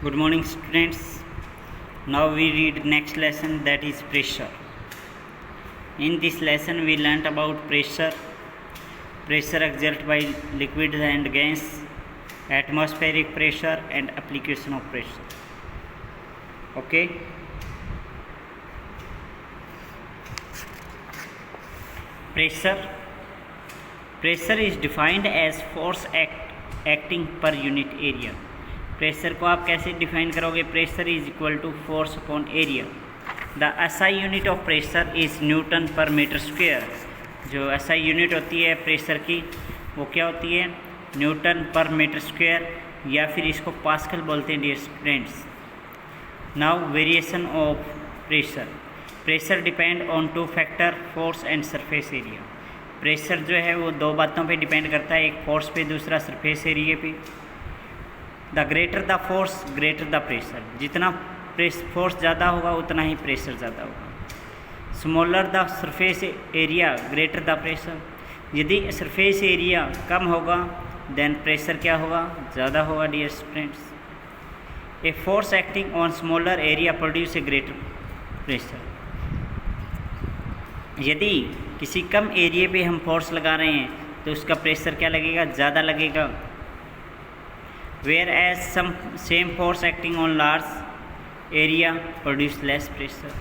Good morning, students. Now we read next lesson, that is pressure. In this lesson we learnt about pressure exerted by liquid and gas, atmospheric pressure and application of pressure. Okay. Pressure is defined as force acting per unit area. Pressure को आप कैसे define करोगे? Pressure is equal to force upon area. The SI unit of pressure is newton per metre square. जो SI unit होती है pressure की वो क्या होती है? न्यूटन पर मीटर स्क्वायर, या फिर इसको पास्कल बोलते हैं dear students. Now variation of pressure depend on two factor, force and surface area. Pressure जो है वो दो बातों पे डिपेंड करता है, एक फोर्स पे, दूसरा सरफेस एरिया पे. The greater the force greater the pressure. जितना फोर्स ज़्यादा होगा उतना ही प्रेशर ज़्यादा होगा. Smaller the surface area greater the pressure. यदि सरफेस एरिया कम होगा देन प्रेशर क्या होगा? ज़्यादा होगा dear students. A force acting on smaller area produce a greater pressure. यदि किसी कम एरिया पे हम फोर्स लगा रहे हैं तो उसका प्रेशर क्या लगेगा? ज़्यादा लगेगा. Whereas some same force acting on large area produce less pressure.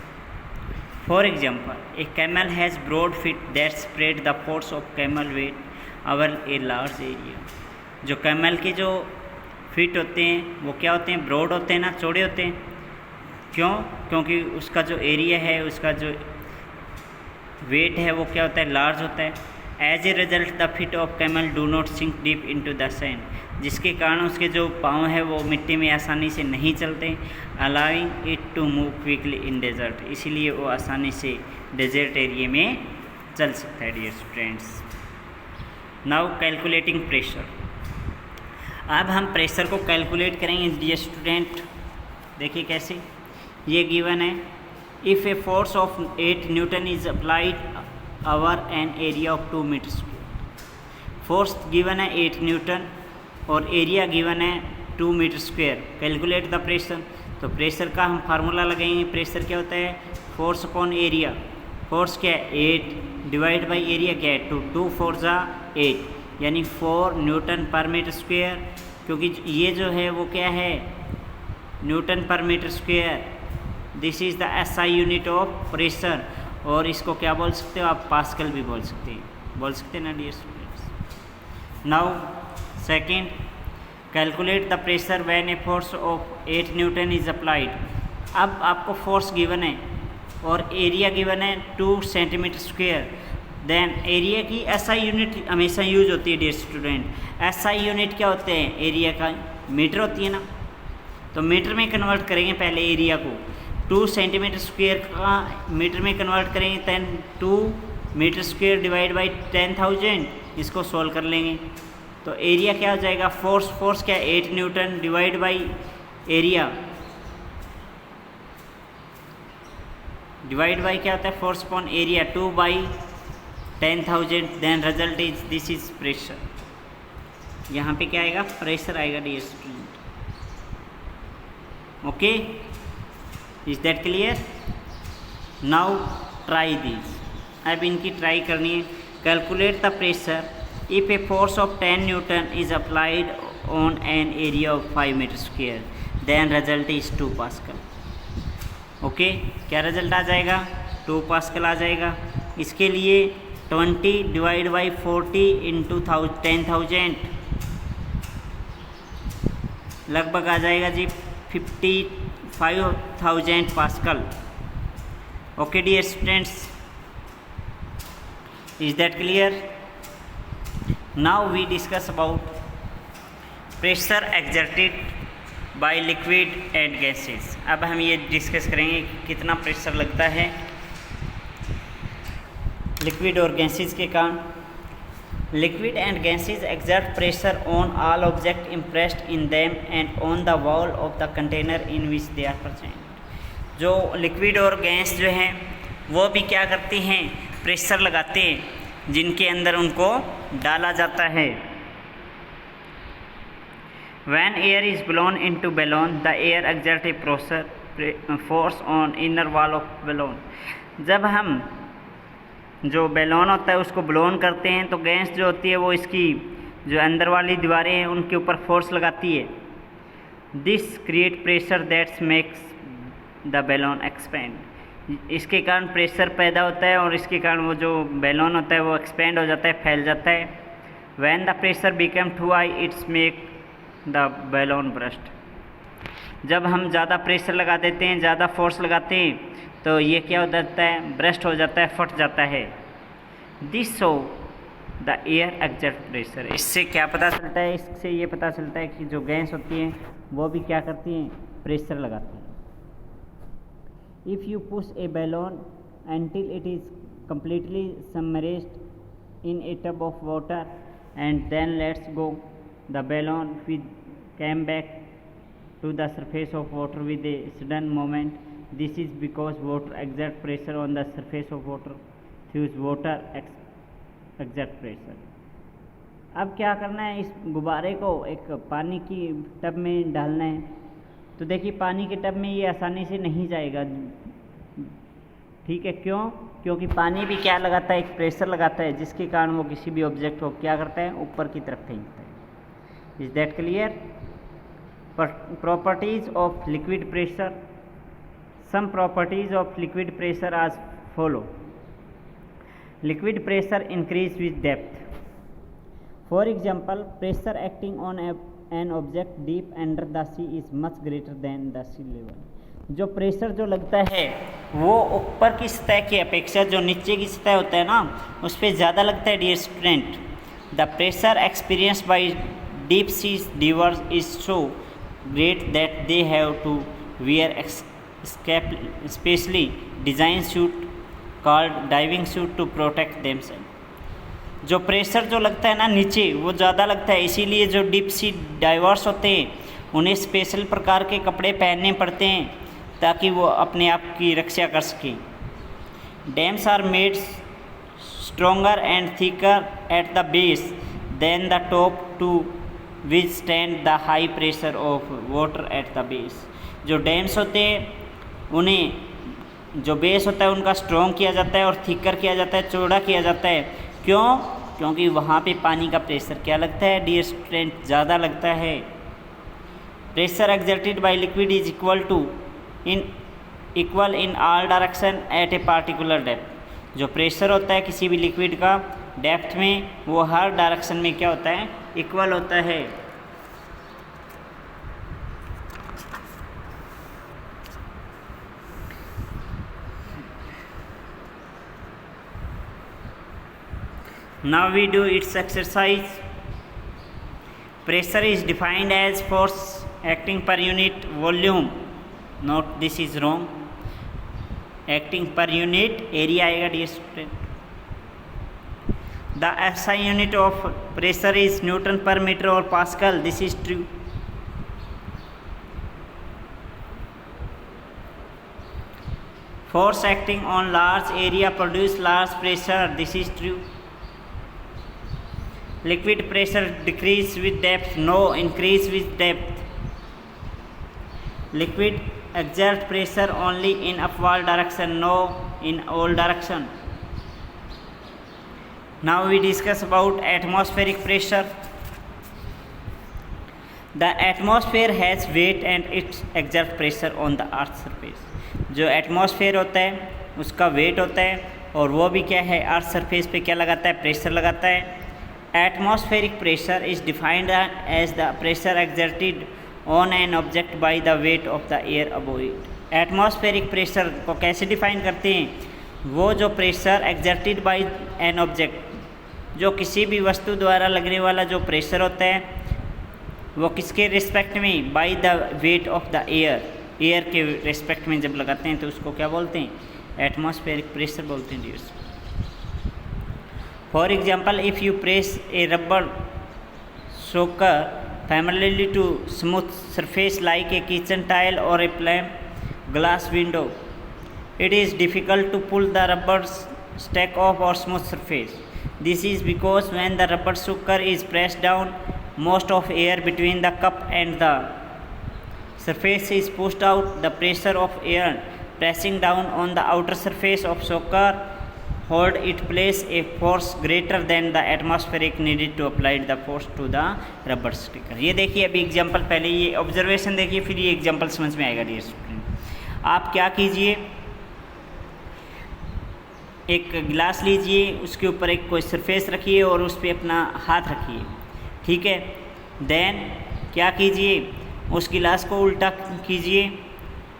For example, a camel has broad feet that spread the force of camel weight over a large area. जो कैमल के जो feet होते हैं वो क्या होते हैं? Broad होते हैं ना, चौड़े होते हैं. क्यों? क्योंकि उसका जो एरिया है, उसका जो वेट है वो क्या होता है? लार्ज होता है. As a result the feet of camel do not sink deep into the sand. जिसके कारण उसके जो पाँव है वो मिट्टी में आसानी से नहीं चलते, allowing it to move quickly in desert. इसीलिए वो आसानी से डेजर्ट एरिया में चल सकता है dear students. Now calculating pressure. अब हम प्रेशर को कैलकुलेट करेंगे डियर स्टूडेंट. देखिए कैसे. ये गिवन है, if a force of 8 newton is applied over an area of 2 metre square. Force given है 8 न्यूटन और एरिया गिवन है 2 metre square. Calculate the pressure. तो प्रेशर का हम फार्मूला लगाएंगे. प्रेशर क्या होता है? Force upon area. फोर्स क्या है? 8 डिवाइड बाई एरिया क्या है? 2. 2 4 जा 8, यानी 4 न्यूटन पर मीटर स्क्वायर. क्योंकि ये जो है वो क्या है? Newton per metre square. This is the SI unit of pressure. और इसको क्या बोल सकते हो आप? पास्कल भी बोल सकते हैं ना dear students. Now second, calculate the pressure when a force of 8 newton is applied. अब आपको फोर्स गिवन है और एरिया गिवन है 2 सेंटीमीटर स्क्वायर. देन एरिया की एसआई यूनिट हमेशा यूज होती है डियर स्टूडेंट. एसआई यूनिट क्या होते हैं? एरिया का मीटर होती है ना, तो मीटर में कन्वर्ट करेंगे पहले एरिया को. 2 सेंटीमीटर स्क्वायर का मीटर में कन्वर्ट करेंगे, then 2 metre square divide by 10,000. इसको सोल्व कर लेंगे तो एरिया क्या हो जाएगा? फोर्स क्या है? 8 newton divide by area, divide by क्या होता है? Force upon area 2 by 10,000. Then result is this is pressure. यहाँ पे क्या आएगा? प्रेशर आएगा dear student. Okay, is that clear? Now try this. अब इनकी ट्राई करनी है. Calculate the pressure if a force of 10 Newton is applied on an area of 5 meter square, then result is 2 Pascal. Okay, क्या result आ जाएगा? 2 pascal आ जाएगा. इसके लिए 20 divide by 40 into 10,000 लगभग आ जाएगा जी 55,000 pascal. Okay dear students, is that clear? Now we discuss about pressure exerted by liquid and gases. अब हम ये डिस्कस करेंगे कितना प्रेशर लगता है लिक्विड और गैसेस के कारण. Liquid and gases exert pressure on all objects impressed in them and on the wall of the container in which they are present. जो लिक्विड और गैस जो हैं वो भी क्या करती हैं? प्रेशर लगाते हैं जिनके अंदर उनको डाला जाता है. When air is blown into balloon, the air exerts a force on inner wall of balloon. जब हम जो बैलून होता है उसको ब्लोन करते हैं तो गैस जो होती है वो इसकी जो अंदर वाली दीवारें हैं उनके ऊपर फोर्स लगाती है. This create pressure that's makes the balloon expand. इसके कारण प्रेशर पैदा होता है और इसके कारण वो जो बैलून होता है वो एक्सपेंड हो जाता है, फैल जाता है. When the pressure become too high it's make the balloon burst. जब हम ज़्यादा प्रेशर लगा देते हैं, ज़्यादा फोर्स लगाते हैं तो ये क्या हो जाता है, ब्रस्ट हो जाता है, फट जाता है. This show the air exert pressure. इससे क्या पता चलता है, इससे ये पता चलता है कि जो गैस होती हैं वो भी क्या करती हैं, प्रेशर लगाती हैं. If you push a balloon until it is completely submerged in a tub of water and then lets go, the balloon will come back to the surface of water with a sudden moment. This is because water exerts pressure on the surface of water. Thus water exerts pressure. अब क्या करना है, इस गुब्बारे को एक पानी की टब में डालना है. तो देखिए पानी के टब में ये आसानी से नहीं जाएगा. ठीक है, क्यों? क्योंकि पानी भी क्या लगाता है, एक प्रेशर लगाता है जिसके कारण वो किसी भी ऑब्जेक्ट को क्या करता है, ऊपर की तरफ खींचता है. Is that clear? Properties of liquid pressure. Some properties of liquid pressure as follow. Liquid pressure increase with depth. For example, pressure acting on an object deep under the sea is much greater than the sea level. जो pressure जो लगता है वो ऊपर की सतह की अपेक्षा जो नीचे की सतह होता है ना, उस पर ज़्यादा लगता है. Dear student, the pressure experience by deep sea divers is so great that they have to wear specially designed suit called diving suit to protect themselves. जो प्रेशर जो लगता है ना नीचे, वो ज़्यादा लगता है, इसीलिए जो डीप सी डाइवर्स होते हैं उन्हें स्पेशल प्रकार के कपड़े पहनने पड़ते हैं ताकि वो अपने आप की रक्षा कर सकें. Dams are made stronger and thicker at the base than the top to withstand the high pressure of water at the base. जो डैम्स होते हैं उन्हें जो बेस होता है उनका स्ट्रॉन्ग किया जाता है और थिकर किया जाता है, चौड़ा किया जाता है. क्यों? क्योंकि वहाँ पे पानी का प्रेशर क्या लगता है, डियर स्टूडेंट, ज़्यादा लगता है. Pressure exerted by liquid is equal in all direction at a particular depth. जो प्रेशर होता है किसी भी लिक्विड का डेप्थ में, वो हर डायरेक्शन में क्या होता है, इक्वल होता है. Now we do its exercise. Pressure is defined as force acting per unit volume. Note this is wrong. Acting per unit area आएगा dear student. The SI unit of pressure is Newton per meter or Pascal. This is true. Force acting on large area produce large pressure. This is true. Liquid pressure decrease with depth, no increase with depth. Liquid exert pressure only in upward direction, no in all direction. Now we discuss about atmospheric pressure. The atmosphere has weight and it exerts pressure on the earth surface. जो atmosphere होता है उसका wait होता है और वो भी क्या है, अर्थ सरफेस पे क्या लगाता है, प्रेशर लगाता है. Atmospheric pressure is defined as the pressure exerted on an object by the weight of the air above it. Atmospheric pressure को कैसे डिफाइन करते हैं, वो जो pressure exerted by an object, जो किसी भी वस्तु द्वारा लगने वाला जो प्रेशर होता है वो किसके रिस्पेक्ट में, by the weight of the air, air के रिस्पेक्ट में जब लगाते हैं तो उसको क्या बोलते हैं, एटमॉस्फेरिक प्रेशर बोलते हैं dear. For example, if you press a rubber soaker familiarly to smooth surface like a kitchen tile or a plain glass window, it is difficult to pull the rubber stack off or smooth surface. This is because when the rubber soaker is pressed down most of air between the cup and the surface is pushed out. The pressure of air pressing down on the outer surface of soaker hold it place a force greater than the atmospheric needed to apply the force to the rubber sticker. ये देखिए अभी example, पहले ये observation देखिए फिर ये example समझ में आएगा डियर स्टूडेंट। आप क्या कीजिए, एक गिलास लीजिए, उसके ऊपर एक कोई सरफेस रखिए और उस पर अपना हाथ रखिए, ठीक है। देन क्या कीजिए, उस गिलास को उल्टा कीजिए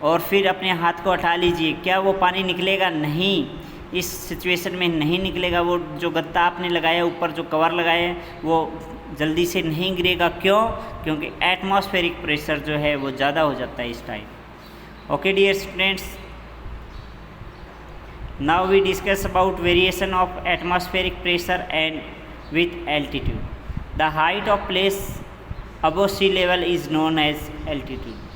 और फिर अपने हाथ को हटा लीजिए। क्या वो पानी निकलेगा? नहीं, इस सिचुएशन में नहीं निकलेगा। वो जो गत्ता आपने लगाया, ऊपर जो कवर लगाया है, वो जल्दी से नहीं गिरेगा। क्यों? क्योंकि एटमॉस्फेरिक प्रेशर जो है वो ज़्यादा हो जाता है इस time. Okay dear students, now we discuss about variation of atmospheric pressure and with altitude. The height of place above sea level is known as altitude.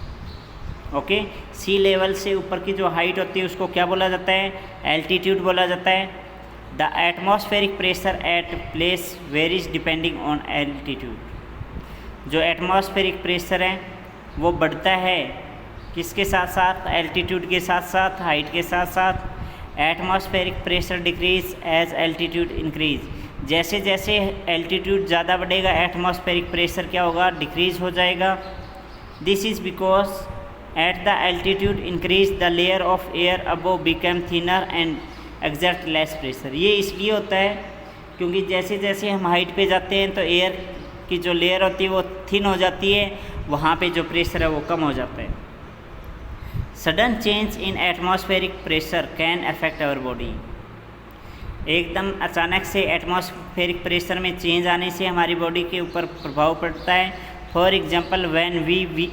Okay, sea level से ऊपर की जो हाइट होती है उसको क्या बोला जाता है? एल्टीट्यूड बोला जाता है। The atmospheric pressure at place varies depending on altitude. जो एटमॉस्फेरिक प्रेशर है वो बढ़ता है किसके साथ साथ? एल्टीट्यूड के साथ साथ, हाइट के साथ साथ। Atmospheric pressure decrease as altitude increase. जैसे जैसे एल्टीट्यूड ज़्यादा बढ़ेगा, एटमॉस्फेरिक प्रेशर क्या होगा? डिक्रीज हो जाएगा। This is because at the altitude increase the layer of air above become thinner and exert less pressure। ये इसलिए होता है क्योंकि जैसे जैसे हम हाइट पे जाते हैं तो एयर की जो लेयर होती है वो थिन हो जाती है, वहाँ पे जो प्रेशर है वो कम हो जाता है। Sudden change in atmospheric pressure can affect our body. एकदम अचानक से एटमॉस्फेरिक प्रेशर में चेंज आने से हमारी बॉडी के ऊपर प्रभाव पड़ता है। For example, when we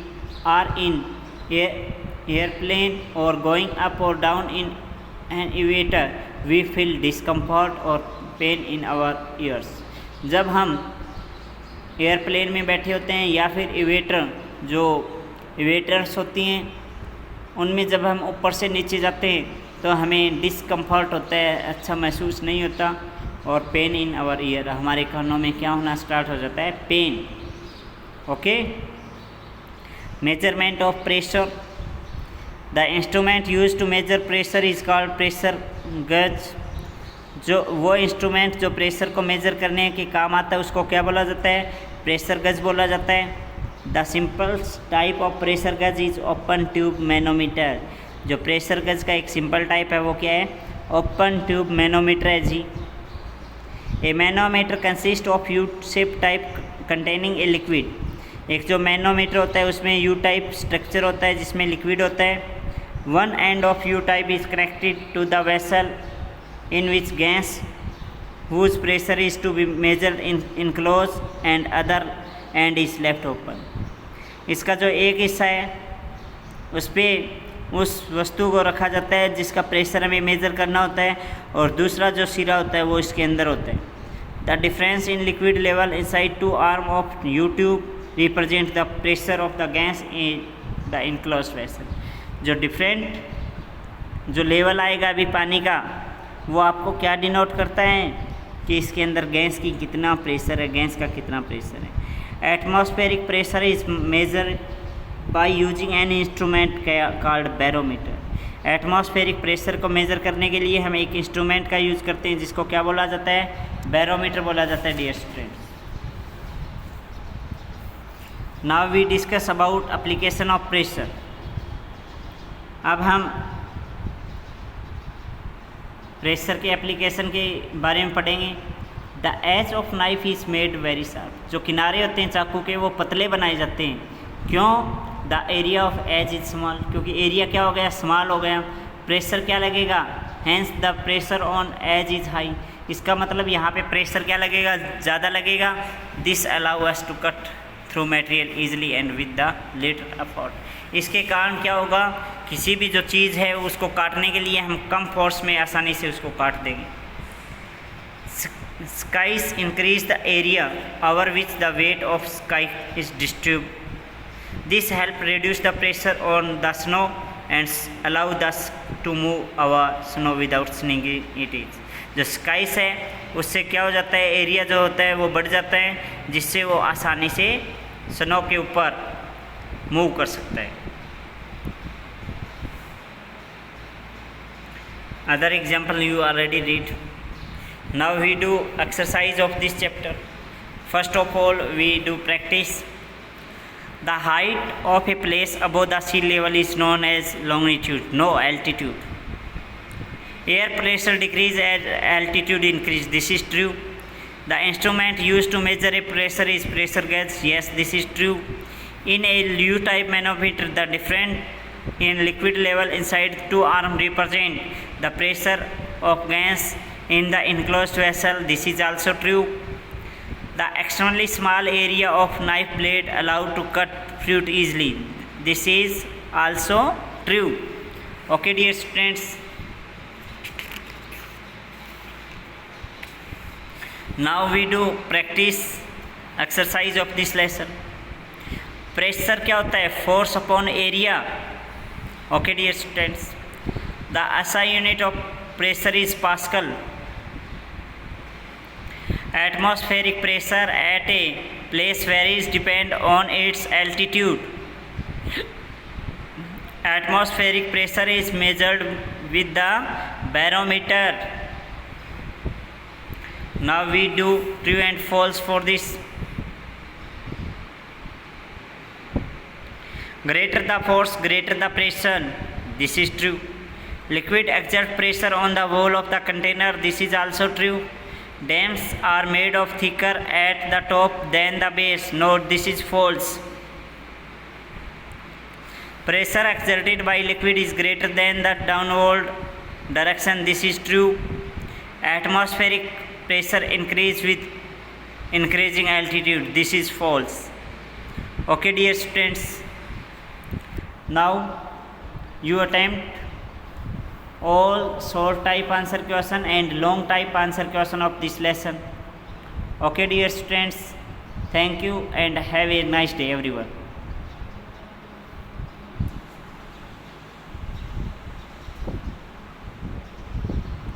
are in airplane or going up or down in an elevator we feel discomfort or pain in our ears। जब हम एयरप्लेन में बैठे होते हैं या फिर एलिवेटर्स होती हैं, उनमें जब हम ऊपर से नीचे जाते हैं तो हमें डिस्कम्फर्ट होता है, अच्छा महसूस नहीं होता, और पेन इन आवर ईयर, हमारे कानों में क्या होना स्टार्ट हो जाता है? Pain. Okay, measurement of pressure. The instrument use to measure pressure is called pressure gauge. जो वो इंस्ट्रूमेंट जो प्रेशर को मेजर करने के काम आता है उसको क्या बोला जाता है? प्रेशर गेज बोला जाता है। The simple type of pressure gauge is open tube manometer. जो प्रेशर गेज का एक सिंपल टाइप है वो क्या है? ओपन ट्यूब मैनोमीटर है जी। A manometer consist of U shape type containing a liquid. एक जो मैनोमीटर होता है उसमें यू टाइप स्ट्रक्चर होता है जिसमें लिक्विड होता है। One end of U type is connected to the vessel in which gas whose pressure is to be measured in close end other end is left open. इसका जो एक हिस्सा है उस पर उस वस्तु को रखा जाता है जिसका प्रेशर हमें मेज़र करना होता है, और दूसरा जो सिरा होता है वो इसके अंदर होता है। The difference in liquid level inside two arm of U tube represent the pressure of the gas in the enclosed vessel. जो डिफरेंट जो लेवल आएगा अभी पानी का, वो आपको क्या डिनोट करता है कि इसके अंदर गैस की कितना प्रेशर है, गैस का कितना प्रेशर है। Atmospheric pressure is measure by using an instrument called barometer. Atmospheric pressure को मेज़र करने के लिए हम एक इंस्ट्रूमेंट का यूज़ करते हैं जिसको क्या बोला जाता है? बैरोमीटर बोला जाता है dear students. Now we discuss about application of pressure. अब हम प्रेशर के एप्लीकेशन के बारे में पढ़ेंगे। The edge of knife is made very sharp. जो किनारे होते हैं चाकू के वो पतले बनाए जाते हैं। क्यों? The area of edge is small, क्योंकि एरिया क्या हो गया? स्मॉल हो गया। प्रेशर क्या लगेगा? Hence the pressure on edge is high. इसका मतलब यहाँ पे प्रेशर क्या लगेगा? ज़्यादा लगेगा। This allow us to cut through material easily and with the little effort. इसके कारण क्या होगा? किसी भी जो चीज़ है उसको काटने के लिए हम कम फोर्स में आसानी से उसको काट देंगे। Skis increase the area over which the weight of ski is distribute. This help reduce the pressure on the snow and allow us to move our snow without sinking it is। जो skies है उससे क्या हो जाता है? Area जो होता है वो बढ़ जाता है, जिससे वो आसानी से स्नो के ऊपर मूव कर सकता है। Other example you already read. Now we do exercise of this chapter. First of all, we do practice. The height of a place above the sea level is known as longitude, no altitude. Air pressure decrease as altitude increase. This is true. The instrument used to measure a pressure is pressure gauge. Yes, this is true. In a U-type manometer, the difference in liquid level inside two arms represent the pressure of gas in the enclosed vessel. This is also true. The extremely small area of knife blade allowed to cut fruit easily. This is also true. Okay, dear students. Now we do practice exercise of this lesson. Pressure क्या होता है? Force upon area. Okay dear students, the SI unit of pressure is pascal. Atmospheric pressure at a place varies depend on its altitude. Atmospheric pressure is measured with the barometer. Now we do true and false for this. Greater the force, greater the pressure. This is true. Liquid exert pressure on the wall of the container. This is also true. Dams are made of thicker at the top than the base. Note, this is false. Pressure exerted by liquid is greater than the downward direction. This is true. Atmospheric pressure increase with increasing altitude. This is false. Okay, dear students. Now you attempt all short type answer question and long type answer question of this lesson. Okay, dear students. Thank you and have a nice day, everyone.